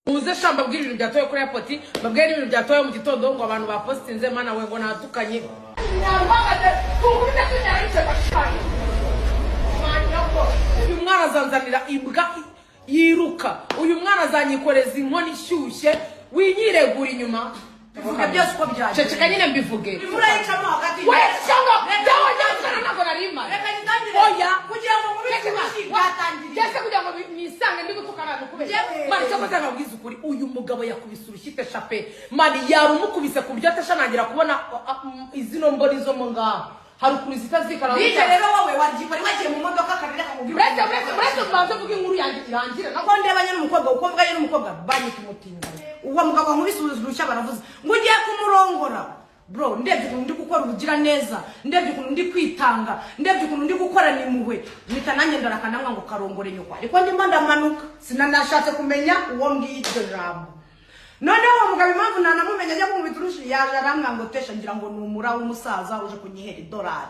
Uze shamba bw'iri bintu byatoye kuri airport babwira ibintu byatoye mu gitondo ngo abantu bapostinze mana we ngo natukanye uyu mwana azanzanira imbwa yiruka uyu mwana azanyikoreza inkoni ishyushye winyiregura inyuma bivuge byose uko byaje ceceka nyine mbivuge imvura yicamo hagati we cyangwa byawe cyangwa nako narima reka ngandire oya kugira ngo mubike bwatangiriye yese kugira ngo nisange ndi gutukana kubera mari cyo kuzana bwiza ukuri uyu mugabo yakubise urushite chape mari yarumukubise ku byo atashanangira kubona izino mbori zo mu ngaho harukuri zitazikara bije rero wowe warigikora wagiye mu modoka kabiri akakubwira brete bazo vuga inkuru yanjye irangire nako ndebanye n'umukobwa ukomva ye n'umukobwa banyita umutinda uwo mugabo nkubisubiza urusha baravuze ngo ugiye kumurongora bro ndebye ukuntu ndi gukora ubugira neza ndebye ukuntu ndi kwitanga ndebye ukuntu ndi gukora nimuwe mpita nanjye ndarakanamwa ngo karongore nyoko ariko ndimba ndamanuka sinanashatse kumenya uwo ngicyo jambo noneho uwo mugabo impamvu nanamumenya ajya kumubita urushi yaje aramwa ngo tesha ngira ngo ni umura w'umusaza uje kunyihera $1